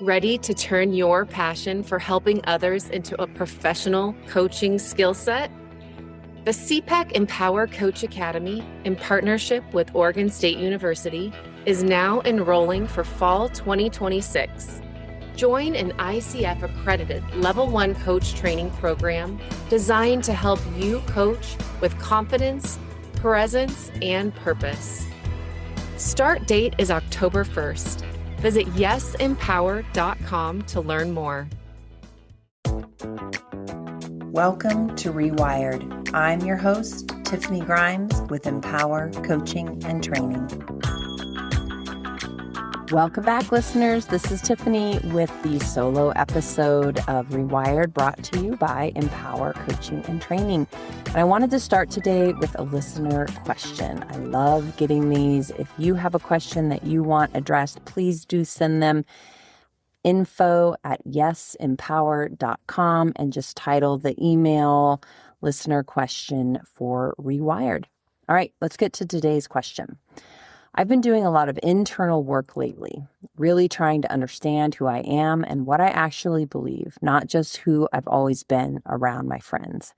Ready to turn your passion for helping others into a professional coaching skill set? The CPAC Empower Coach Academy, in partnership with Oregon State University, is now enrolling for fall 2026. Join an ICF-accredited Level 1 coach training program designed to help you coach with confidence, presence, and purpose. Start date is October 1st. Visit yesempower.com to learn more. Welcome to Rewired. I'm your host, Tiffany Grimes with Empower Coaching and Training. Welcome back, listeners. This is Tiffany with the solo episode of Rewired, brought to you by Empower Coaching and Training. And I wanted to start today with a listener question. I love getting these. If you have a question that you want addressed, please do send them info@yesempower.com and just title the email listener question for Rewired. All right, let's get to today's question. I've been doing a lot of internal work lately, really trying to understand who I am and what I actually believe, not just who I've always been around my friends.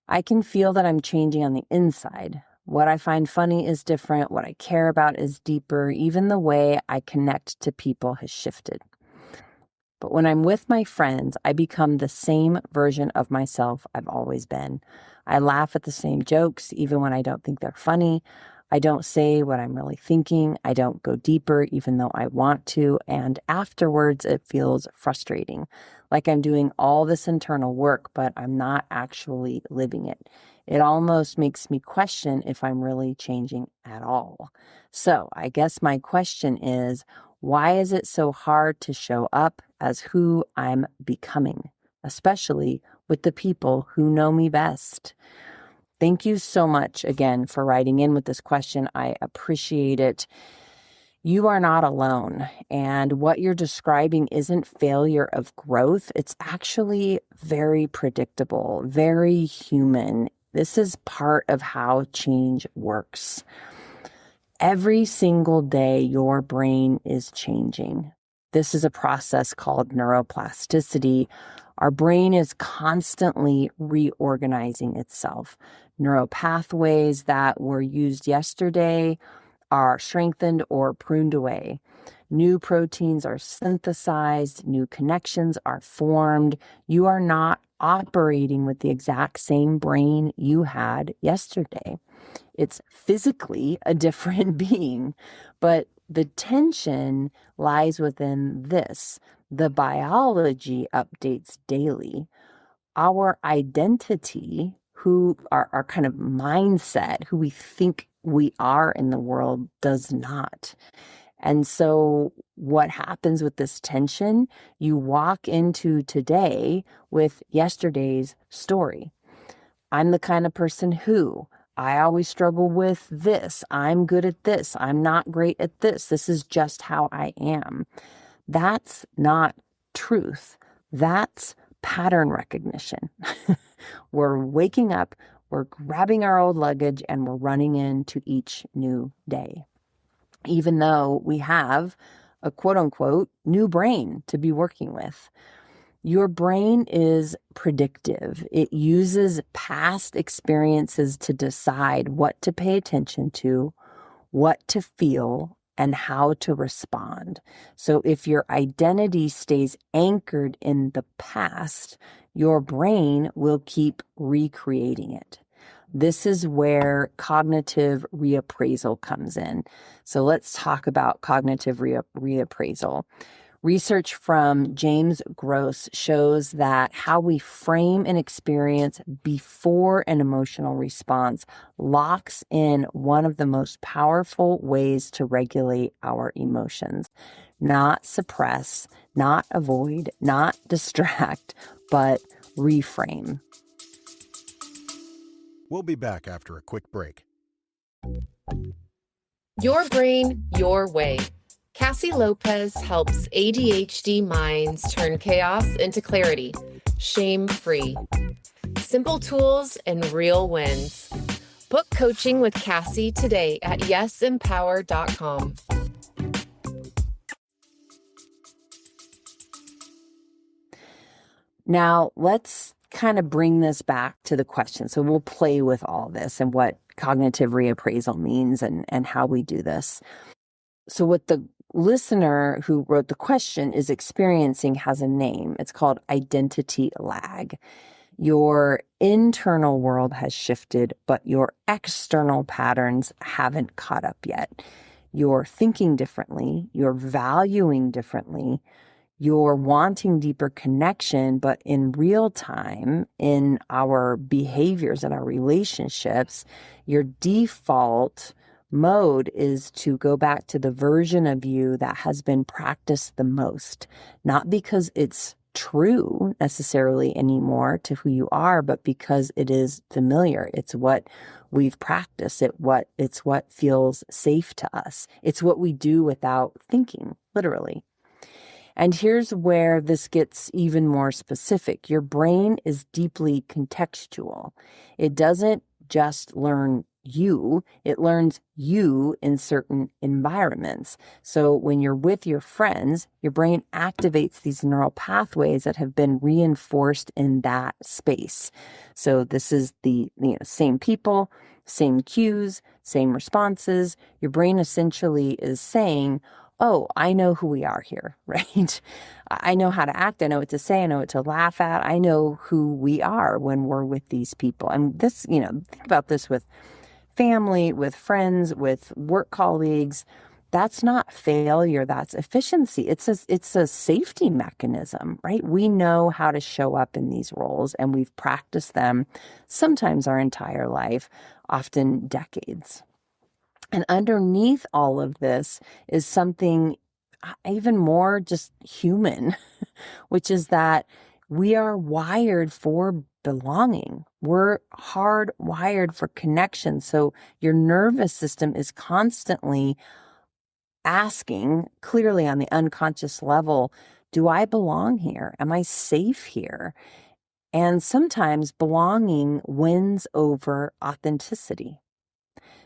I can feel that I'm changing on the inside. What I find funny is different. What I care about is deeper. Even the way I connect to people has shifted. But when I'm with my friends, I become the same version of myself I've always been. I laugh at the same jokes, even when I don't think they're funny. I don't say what I'm really thinking. I don't go deeper, even though I want to. And afterwards, it feels frustrating, like I'm doing all this internal work, but I'm not actually living it. It almost makes me question if I'm really changing at all. So I guess my question is, why is it so hard to show up as who I'm becoming, especially with the people who know me best? Thank you so much again for writing in with this question. I appreciate it. You are not alone, and what you're describing isn't failure of growth. It's actually very predictable, very human. This is part of how change works. Every single day, your brain is changing. This is a process called neuroplasticity. Our brain is constantly reorganizing itself. Neural pathways that were used yesterday are strengthened or pruned away. New proteins are synthesized, new connections are formed. You are not operating with the exact same brain you had yesterday. It's physically a different being, but the tension lies within this. The biology updates daily. Our identity, who our kind of mindset, who we think we are in the world, does not. And so what happens with this tension? You walk into today with yesterday's story. I'm the kind of person who, I always struggle with this. I'm good at this. I'm not great at this. This is just how I am. That's not truth. That's pattern recognition. We're waking up, we're grabbing our old luggage, and we're running into each new day, even though we have a quote unquote new brain to be working with. Your brain is predictive. It uses past experiences to decide what to pay attention to, what to feel, and how to respond. So if your identity stays anchored in the past, your brain will keep recreating it. This is where cognitive reappraisal comes in. So let's talk about cognitive reappraisal. Research from James Gross shows that how we frame an experience before an emotional response locks in one of the most powerful ways to regulate our emotions. Not suppress, not avoid, not distract, but reframe. We'll be back after a quick break. Your brain, your way. Cassie Lopez helps ADHD minds turn chaos into clarity, shame-free. Simple tools and real wins. Book coaching with Cassie today at yesempower.com. Now, let's kind of bring this back to the question. So we'll play with all this and what cognitive reappraisal means and how we do this. So what the listener who wrote the question is experiencing has a name. It's called identity lag. Your internal world has shifted, but your external patterns haven't caught up yet. You're thinking differently, you're valuing differently, you're wanting deeper connection, but in real time, in our behaviors and our relationships, your default mode is to go back to the version of you that has been practiced the most, not because it's true necessarily anymore to who you are, but because it is familiar. It's what we've practiced. It's what feels safe to us. It's what we do without thinking, literally. And here's where this gets even more specific. Your brain is deeply contextual. It doesn't just learn you, it learns you in certain environments. So when you're with your friends, your brain activates these neural pathways that have been reinforced in that space. So this is the same people, same cues, same responses. Your brain essentially is saying, oh, I know who we are here, right? I know how to act. I know what to say. I know what to laugh at. I know who we are when we're with these people. And this, think about this with family, with friends, with work colleagues. That's not failure. That's efficiency. It's a safety mechanism, right? We know how to show up in these roles and we've practiced them sometimes our entire life, often decades. And underneath all of this is something even more just human, which is that we are wired for belonging. We're hardwired for connection. So your nervous system is constantly asking, clearly on the unconscious level, do I belong here? Am I safe here? And sometimes belonging wins over authenticity.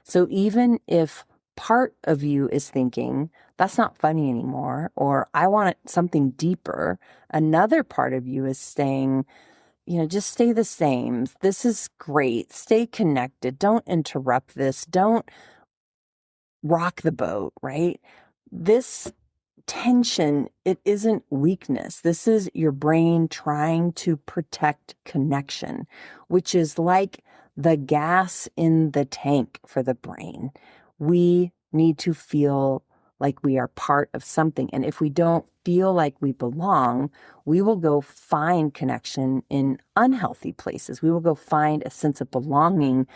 So even if part of you is thinking, that's not funny anymore, or I want something deeper, another part of you is saying, just stay the same. This is great. Stay connected. Don't interrupt this. Don't rock the boat, right? This tension, it isn't weakness. This is your brain trying to protect connection, which is like the gas in the tank for the brain. We need to feel like we are part of something. And if we don't feel like we belong, we will go find connection in unhealthy places. We will go find a sense of belonging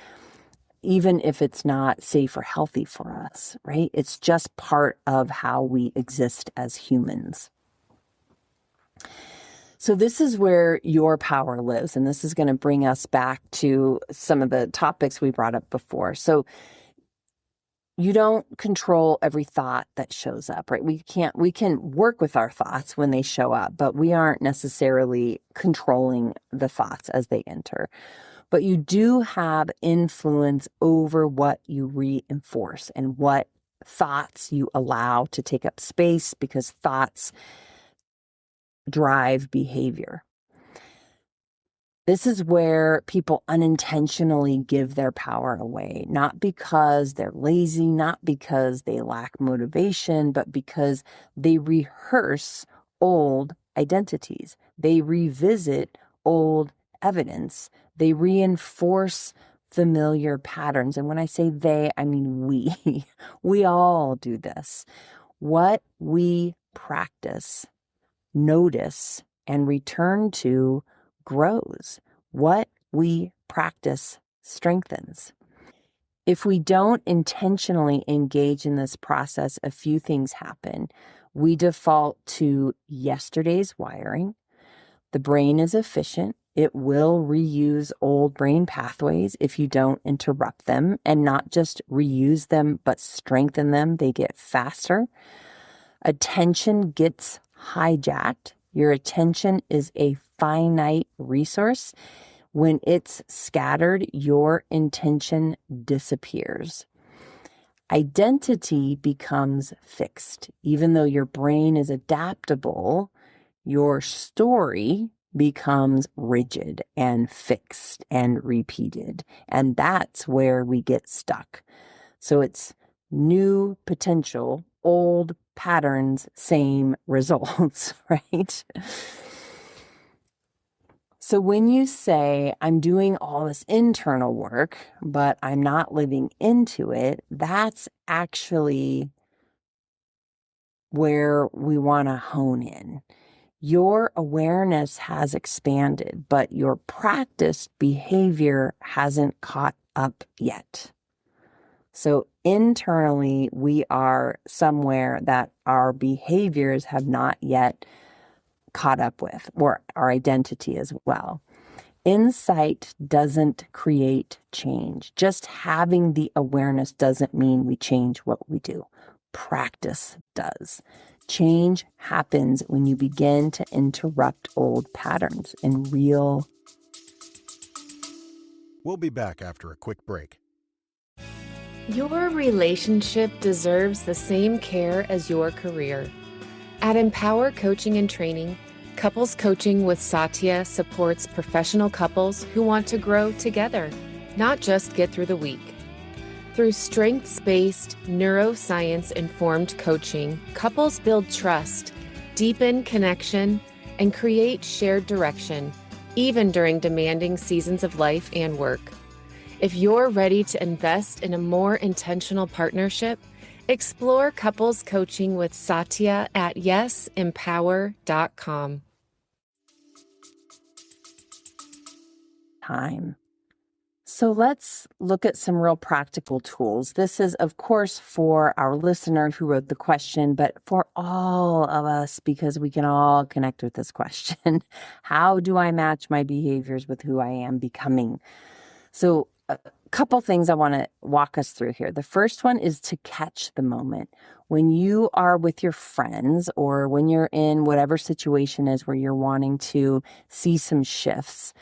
even if it's not safe or healthy for us, right? It's just part of how we exist as humans. So this is where your power lives, and this is going to bring us back to some of the topics we brought up before. So you don't control every thought that shows up, right? We can work with our thoughts when they show up, but we aren't necessarily controlling the thoughts as they enter. But you do have influence over what you reinforce and what thoughts you allow to take up space, because thoughts drive behavior. This is where people unintentionally give their power away, not because they're lazy, not because they lack motivation, but because they rehearse old identities. They revisit old evidence. They reinforce familiar patterns. And when I say they, I mean we. We all do this. What we practice, notice, and return to grows. What we practice strengthens. If we don't intentionally engage in this process, a few things happen. We default to yesterday's wiring. The brain is efficient. It will reuse old brain pathways if you don't interrupt them, and not just reuse them, but strengthen them. They get faster. Attention gets hijacked. Your attention is a finite resource. When it's scattered, your intention disappears. Identity becomes fixed. Even though your brain is adaptable, your story, becomes rigid and fixed and repeated. And that's where we get stuck. So it's new potential, old patterns, same results, right? So when you say, I'm doing all this internal work, but I'm not living into it, that's actually where we want to hone in. Your awareness has expanded, but your practiced behavior hasn't caught up yet. So internally, we are somewhere that our behaviors have not yet caught up with, or our identity as well. Insight doesn't create change. Just having the awareness doesn't mean we change what we do. Practice does. Change happens when you begin to interrupt old patterns in real. We'll be back after a quick break. Your relationship deserves the same care as your career. At Empower Coaching and Training, Couples Coaching with Satya supports professional couples who want to grow together, not just get through the week. Through strengths-based, neuroscience-informed coaching, couples build trust, deepen connection, and create shared direction, even during demanding seasons of life and work. If you're ready to invest in a more intentional partnership, explore couples coaching with Satya at yesempower.com. Time. So let's look at some real practical tools. This is, of course, for our listener who wrote the question, but for all of us, because we can all connect with this question. How do I match my behaviors with who I am becoming? So a couple things I want to walk us through here. The first one is to catch the moment. When you are with your friends or when you're in whatever situation is where you're wanting to see some shifts,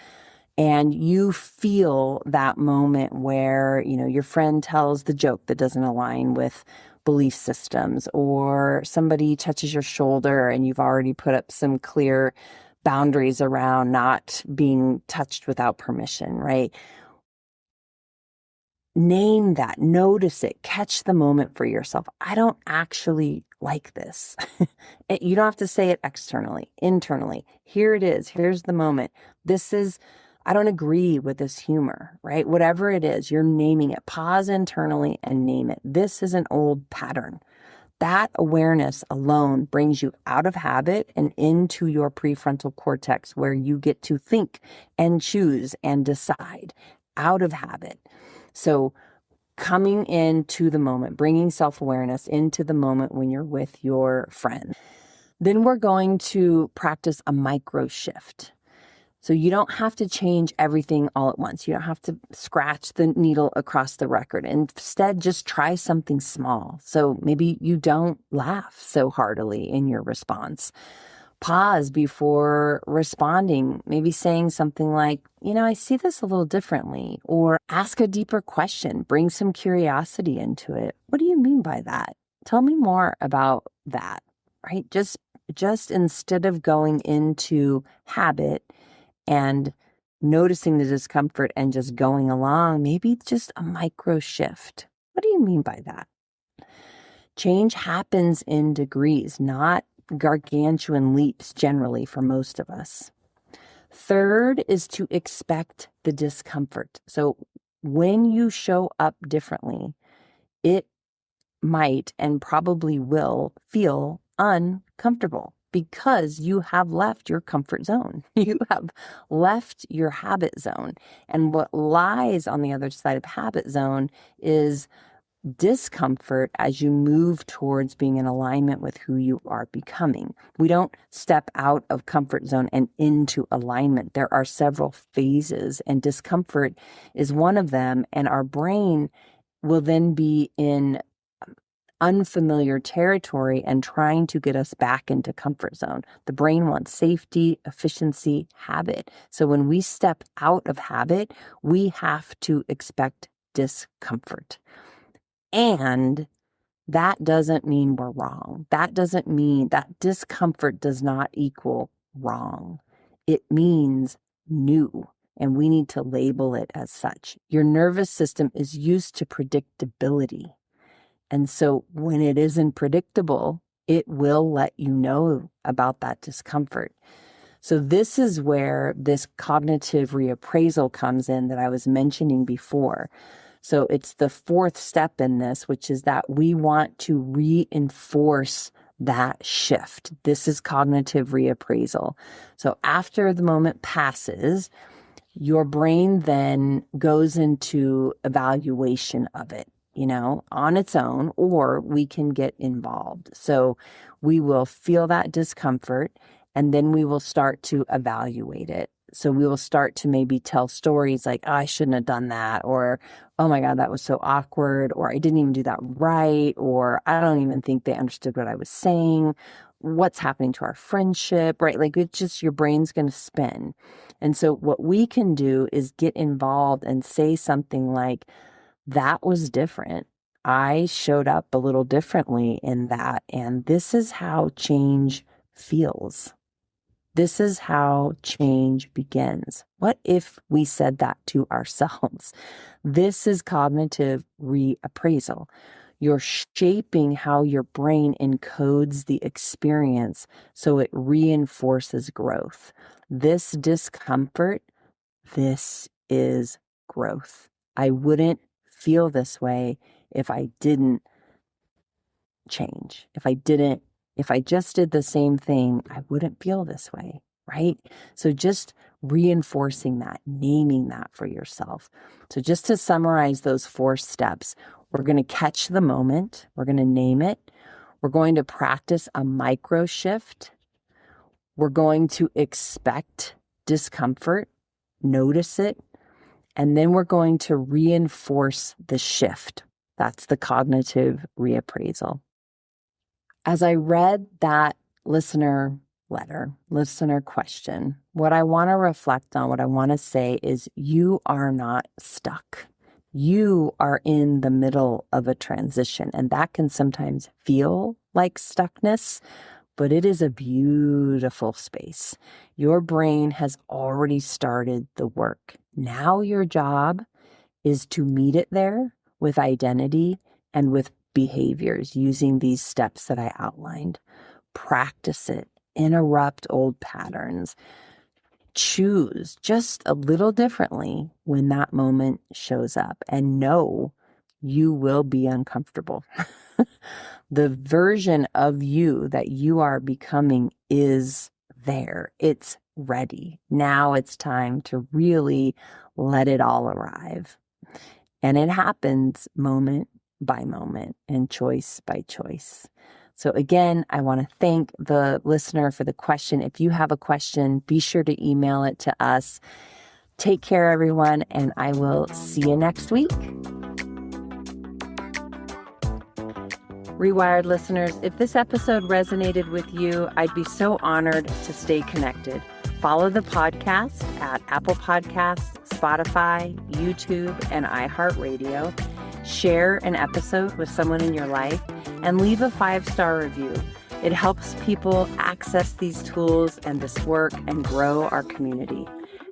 and you feel that moment where, your friend tells the joke that doesn't align with belief systems, or somebody touches your shoulder and you've already put up some clear boundaries around not being touched without permission, right? Name that, notice it, catch the moment for yourself. I don't actually like this. You don't have to say it externally, internally. Here it is. Here's the moment. I don't agree with this humor, right? Whatever it is, you're naming it. Pause internally and name it. This is an old pattern. That awareness alone brings you out of habit and into your prefrontal cortex, where you get to think and choose and decide out of habit. So coming into the moment, bringing self-awareness into the moment when you're with your friend. Then we're going to practice a micro shift. So you don't have to change everything all at once. You don't have to scratch the needle across the record. Instead, just try something small. So maybe you don't laugh so heartily in your response. Pause before responding, maybe saying something like, I see this a little differently, or ask a deeper question, bring some curiosity into it. What do you mean by that? Tell me more about that, right? Just instead of going into habit and noticing the discomfort and just going along, maybe just a micro shift. What do you mean by that? Change happens in degrees, not gargantuan leaps generally for most of us. Third is to expect the discomfort. So when you show up differently, it might and probably will feel uncomfortable because you have left your comfort zone. You have left your habit zone. And what lies on the other side of habit zone is discomfort as you move towards being in alignment with who you are becoming. We don't step out of comfort zone and into alignment. There are several phases, and discomfort is one of them. And our brain will then be in unfamiliar territory and trying to get us back into comfort zone. The brain wants safety, efficiency, habit. So when we step out of habit, we have to expect discomfort. And that doesn't mean we're wrong. That doesn't mean that discomfort does not equal wrong. It means new, and we need to label it as such. Your nervous system is used to predictability. And so when it isn't predictable, it will let you know about that discomfort. So this is where this cognitive reappraisal comes in that I was mentioning before. So it's the fourth step in this, which is that we want to reinforce that shift. This is cognitive reappraisal. So after the moment passes, your brain then goes into evaluation of it, on its own, or we can get involved. So we will feel that discomfort, and then we will start to evaluate it. So we will start to maybe tell stories like, oh, I shouldn't have done that, or, oh my God, that was so awkward, or I didn't even do that right, or I don't even think they understood what I was saying. What's happening to our friendship, right? Like it's just your brain's going to spin. And so what we can do is get involved and say something like, that was different. I showed up a little differently in that. And this is how change feels. This is how change begins. What if we said that to ourselves? This is cognitive reappraisal. You're shaping how your brain encodes the experience so it reinforces growth. This discomfort, this is growth. I wouldn't feel this way if I didn't change. If I just did the same thing, I wouldn't feel this way, right? So just reinforcing that, naming that for yourself. So just to summarize those 4 steps, we're going to catch the moment. We're going to name it. We're going to practice a micro shift. We're going to expect discomfort, notice it, and then we're going to reinforce the shift. That's the cognitive reappraisal. As I read that listener question, what I want to reflect on, what I want to say is you are not stuck. You are in the middle of a transition, and that can sometimes feel like stuckness, but it is a beautiful space. Your brain has already started the work. Now your job is to meet it there with identity and with behaviors using these steps that I outlined. Practice it. Interrupt old patterns. Choose just a little differently when that moment shows up, and know you will be uncomfortable. The version of you that you are becoming is there. It's ready. Now it's time to really let it all arrive. And it happens moment by moment and choice by choice. So again, I want to thank the listener for the question. If you have a question, be sure to email it to us. Take care, everyone, and I will see you next week. Rewired listeners, if this episode resonated with you, I'd be so honored to stay connected. Follow the podcast at Apple Podcasts, Spotify, YouTube, and iHeartRadio. Share an episode with someone in your life and leave a 5-star review. It helps people access these tools and this work and grow our community.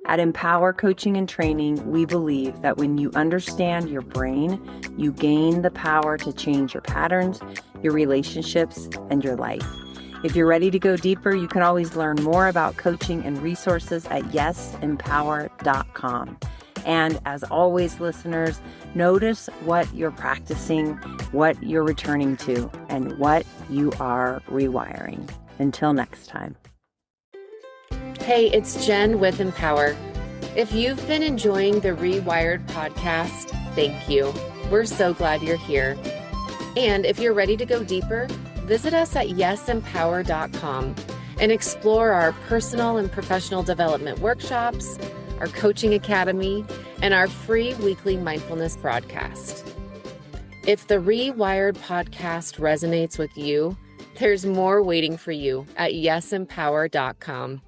At Empower Coaching and Training, we believe that when you understand your brain, you gain the power to change your patterns, your relationships, and your life. If you're ready to go deeper, you can always learn more about coaching and resources at yesempower.com. And as always, listeners, notice what you're practicing, what you're returning to, and what you are rewiring. Until next time. Hey, it's Jen with Empower. If you've been enjoying the Rewired podcast, thank you. We're so glad you're here. And if you're ready to go deeper, visit us at yesempower.com and explore our personal and professional development workshops, our coaching academy, and our free weekly mindfulness broadcast. If the Rewired podcast resonates with you, there's more waiting for you at yesempower.com.